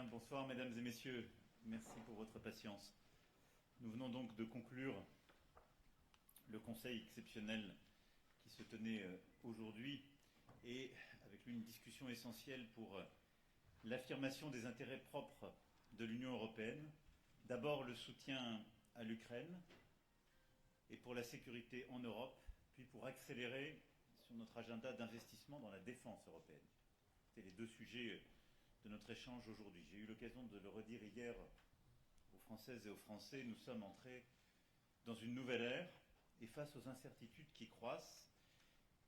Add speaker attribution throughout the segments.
Speaker 1: Bien, bonsoir mesdames et messieurs, merci pour votre patience. Nous venons donc de conclure le conseil exceptionnel qui se tenait aujourd'hui et avec lui une discussion essentielle pour l'affirmation des intérêts propres de l'Union européenne. D'abord le soutien à l'Ukraine et pour la sécurité en Europe, puis pour accélérer sur notre agenda d'investissement dans la défense européenne. C'était les deux sujets de notre échange aujourd'hui. J'ai eu l'occasion de le redire hier aux Françaises et aux Français, nous sommes entrés dans une nouvelle ère et face aux incertitudes qui croissent,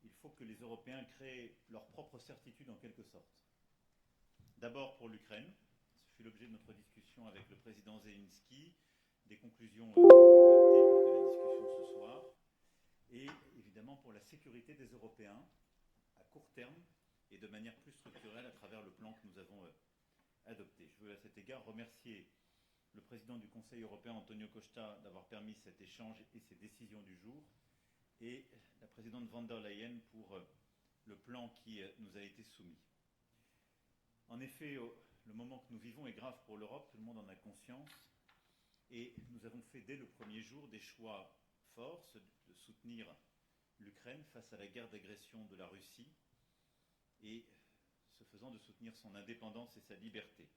Speaker 1: il faut que les Européens créent leurs propres certitudes en quelque sorte. D'abord pour l'Ukraine, ce fut l'objet de notre discussion avec le président Zelensky, des conclusions adoptées puis de la discussion ce soir, et évidemment pour la sécurité des Européens à court terme et de manière plus structurelle à travers le plan que nous avons adopté. Je veux à cet égard remercier le président du Conseil européen, Antonio Costa, d'avoir permis cet échange et ces décisions du jour, et la présidente von der Leyen pour le plan qui nous a été soumis. En effet, le moment que nous vivons est grave pour l'Europe, tout le monde en a conscience, et nous avons fait dès le premier jour des choix forts, de soutenir l'Ukraine face à la guerre d'agression de la Russie, et ce faisant de soutenir son indépendance et sa liberté.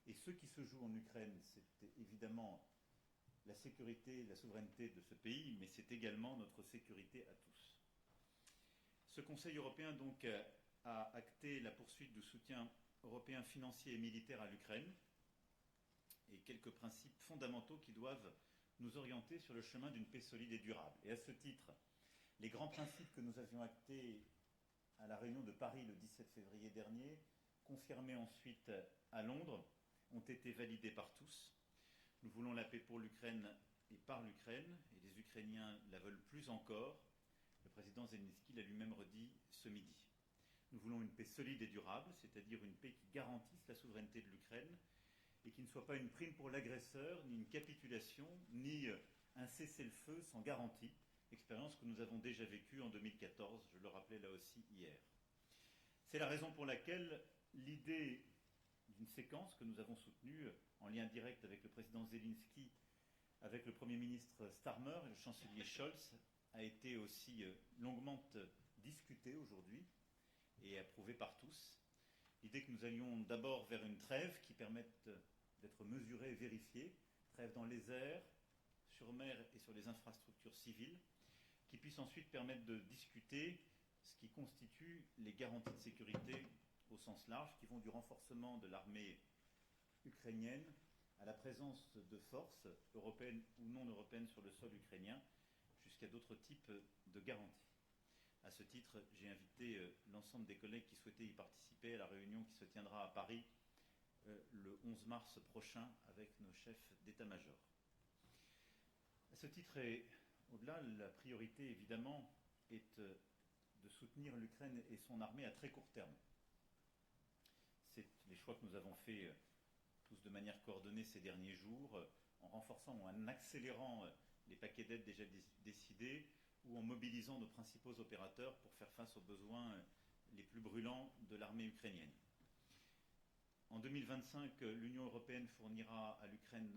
Speaker 1: Et ce qui se joue en Ukraine, c'est évidemment la sécurité, la souveraineté de ce pays, mais c'est également notre sécurité à tous. Ce Conseil européen donc a acté la poursuite du soutien européen financier et militaire à l'Ukraine et quelques principes fondamentaux qui doivent nous orienter sur le chemin d'une paix solide et durable. Et à ce titre, les grands principes que nous avions actés à la réunion de Paris le 17 février dernier, confirmés ensuite à Londres, ont été validés par tous. Nous voulons la paix pour l'Ukraine et par l'Ukraine, et les Ukrainiens la veulent plus encore. Le président Zelensky l'a lui-même redit ce midi. Nous voulons une paix solide et durable, c'est-à-dire une paix qui garantisse la souveraineté de l'Ukraine et qui ne soit pas une prime pour l'agresseur, ni une capitulation, ni un cessez-le-feu sans garantie, expérience que nous avons déjà vécue en 2014, je le rappelais là aussi hier. C'est la raison pour laquelle l'idée d'une séquence que nous avons soutenue en lien direct avec le président Zelensky, avec le Premier ministre Starmer et le chancelier Scholz, a été aussi longuement discutée aujourd'hui et approuvée par tous. L'idée que nous allions d'abord vers une trêve qui permette d'être mesurée et vérifiée, trêve dans les airs, sur mer et sur les infrastructures civiles, qui puisse ensuite permettre de discuter ce qui constitue les garanties de sécurité au sens large, qui vont du renforcement de l'armée ukrainienne à la présence de forces européennes ou non européennes sur le sol ukrainien, jusqu'à d'autres types de garanties. À ce titre, j'ai invité l'ensemble des collègues qui souhaitaient y participer à la réunion qui se tiendra à Paris le 11 mars prochain avec nos chefs d'état-major. À ce titre, et au-delà, la priorité évidemment est de soutenir l'Ukraine et son armée à très court terme. C'est les choix que nous avons faits tous de manière coordonnée ces derniers jours, en renforçant ou en accélérant les paquets d'aide déjà décidés ou en mobilisant nos principaux opérateurs pour faire face aux besoins les plus brûlants de l'armée ukrainienne. En 2025, l'Union européenne fournira à l'Ukraine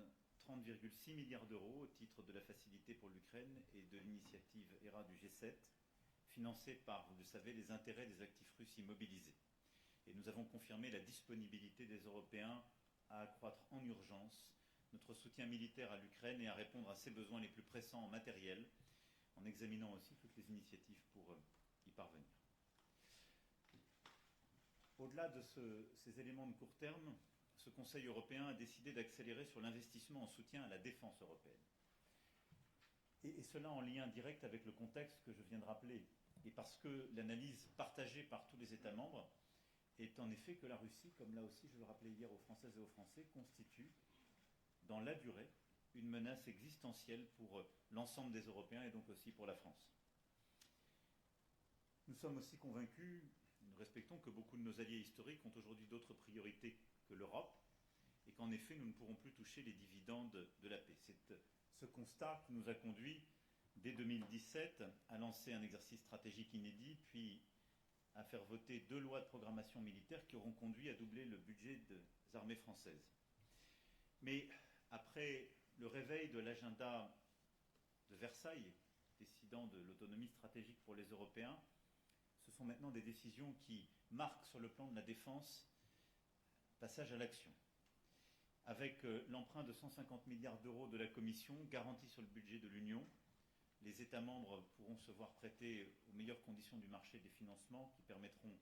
Speaker 1: 30,6 milliards d'euros au titre de la facilité pour l'Ukraine et de l'initiative ERA du G7, financée par, vous le savez, les intérêts des actifs russes immobilisés. Et nous avons confirmé la disponibilité des Européens à accroître en urgence notre soutien militaire à l'Ukraine et à répondre à ses besoins les plus pressants en matériel, en examinant aussi toutes les initiatives pour y parvenir. Au-delà de ces éléments de court terme, ce Conseil européen a décidé d'accélérer sur l'investissement en soutien à la défense européenne. Et cela en lien direct avec le contexte que je viens de rappeler, et parce que l'analyse partagée par tous les États membres est en effet que la Russie, comme là aussi je le rappelais hier aux Françaises et aux Français, constitue dans la durée une menace existentielle pour l'ensemble des Européens et donc aussi pour la France. Nous sommes aussi convaincus, nous respectons que beaucoup de nos alliés historiques ont aujourd'hui d'autres priorités que l'Europe et qu'en effet nous ne pourrons plus toucher les dividendes de la paix. C'est ce constat qui nous a conduit dès 2017 à lancer un exercice stratégique inédit, puis à faire voter 2 lois de programmation militaire qui auront conduit à doubler le budget des armées françaises. Mais après le réveil de l'agenda de Versailles, décidant de l'autonomie stratégique pour les Européens, ce sont maintenant des décisions qui marquent sur le plan de la défense passage à l'action. Avec l'emprunt de 150 milliards d'euros de la Commission garanti sur le budget de l'Union, les États membres pourront se voir prêter aux meilleures conditions du marché des financements qui permettront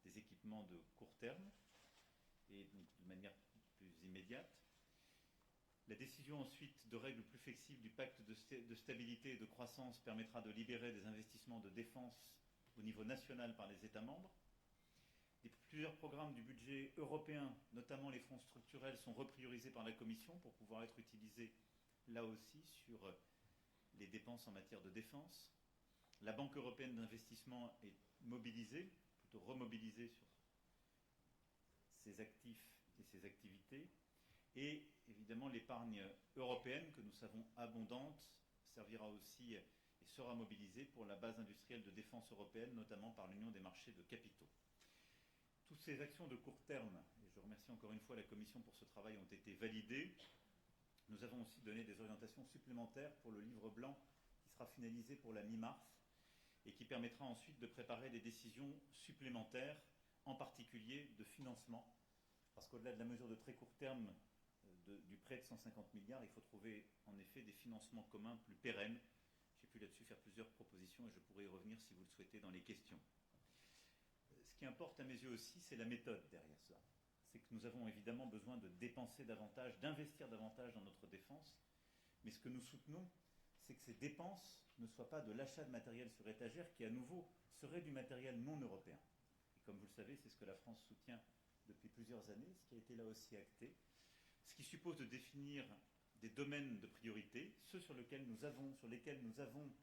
Speaker 1: des équipements de court terme et de manière plus immédiate. La décision ensuite de règles plus flexibles du pacte de stabilité et de croissance permettra de libérer des investissements de défense au niveau national par les États membres. Plusieurs programmes du budget européen, notamment les fonds structurels, sont repriorisés par la Commission pour pouvoir être utilisés là aussi sur les dépenses en matière de défense. La Banque européenne d'investissement est mobilisée, plutôt remobilisée sur ses actifs et ses activités. Et évidemment, l'épargne européenne, que nous savons abondante, servira aussi et sera mobilisée pour la base industrielle de défense européenne, notamment par l'Union des marchés de capitaux. Toutes ces actions de court terme, et je remercie encore une fois la Commission pour ce travail, ont été validées. Nous avons aussi donné des orientations supplémentaires pour le livre blanc qui sera finalisé pour la mi-mars et qui permettra ensuite de préparer des décisions supplémentaires, en particulier de financement, parce qu'au-delà de la mesure de très court terme du prêt de 150 milliards, il faut trouver en effet des financements communs plus pérennes. J'ai pu là-dessus faire plusieurs propositions et je pourrai y revenir si vous le souhaitez dans les questions. Ce qui importe à mes yeux aussi, c'est la méthode derrière cela. C'est que nous avons évidemment besoin de dépenser davantage, d'investir davantage dans notre défense, mais ce que nous soutenons, c'est que ces dépenses ne soient pas de l'achat de matériel sur étagère qui, à nouveau, serait du matériel non européen. Et comme vous le savez, c'est ce que la France soutient depuis plusieurs années, ce qui a été là aussi acté, ce qui suppose de définir des domaines de priorité, ceux sur lesquels nous avons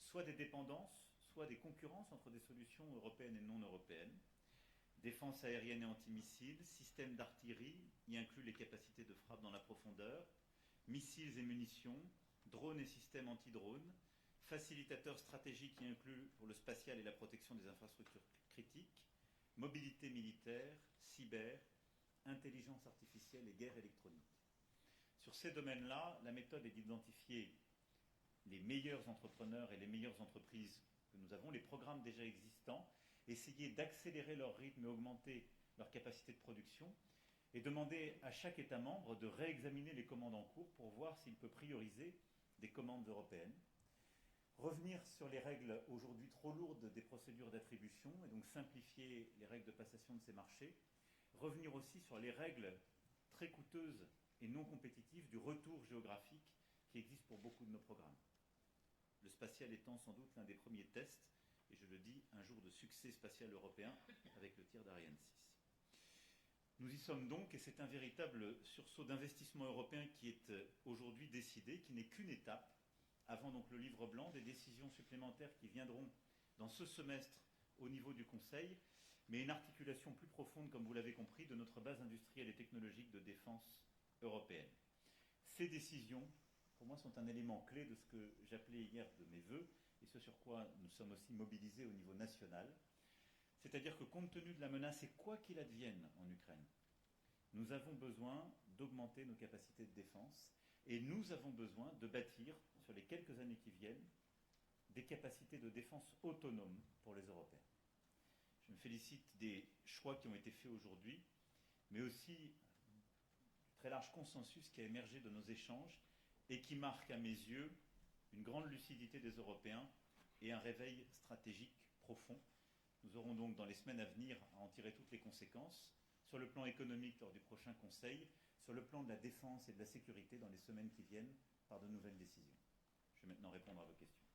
Speaker 1: soit des dépendances, soit des concurrences entre des solutions européennes et non européennes. Défense aérienne et antimissiles, systèmes d'artillerie, y inclut les capacités de frappe dans la profondeur, missiles et munitions, drones et systèmes anti-drones, facilitateurs stratégiques y inclut pour le spatial et la protection des infrastructures critiques, mobilité militaire, cyber, intelligence artificielle et guerre électronique. Sur ces domaines-là, la méthode est d'identifier les meilleurs entrepreneurs et les meilleures entreprises que nous avons, les programmes déjà existants, essayer d'accélérer leur rythme et augmenter leur capacité de production, et demander à chaque État membre de réexaminer les commandes en cours pour voir s'il peut prioriser des commandes européennes. Revenir sur les règles aujourd'hui trop lourdes des procédures d'attribution, et donc simplifier les règles de passation de ces marchés. Revenir aussi sur les règles très coûteuses et non compétitives du retour géographique qui existe pour beaucoup de nos programmes. Le spatial étant sans doute l'un des premiers tests, et je le dis, un jour de succès spatial européen avec le tir d'Ariane 6. Nous y sommes donc, et c'est un véritable sursaut d'investissement européen qui est aujourd'hui décidé, qui n'est qu'une étape, avant donc le livre blanc, des décisions supplémentaires qui viendront dans ce semestre au niveau du Conseil, mais une articulation plus profonde, comme vous l'avez compris, de notre base industrielle et technologique de défense européenne. Ces décisions, pour moi, sont un élément clé de ce que j'appelais hier de mes vœux, et ce sur quoi nous sommes aussi mobilisés au niveau national. C'est-à-dire que compte tenu de la menace, et quoi qu'il advienne en Ukraine, nous avons besoin d'augmenter nos capacités de défense, et nous avons besoin de bâtir, sur les quelques années qui viennent, des capacités de défense autonomes pour les Européens. Je me félicite des choix qui ont été faits aujourd'hui, mais aussi du très large consensus qui a émergé de nos échanges et qui marque à mes yeux une grande lucidité des Européens et un réveil stratégique profond. Nous aurons donc dans les semaines à venir à en tirer toutes les conséquences, sur le plan économique lors du prochain Conseil, sur le plan de la défense et de la sécurité dans les semaines qui viennent par de nouvelles décisions. Je vais maintenant répondre à vos questions.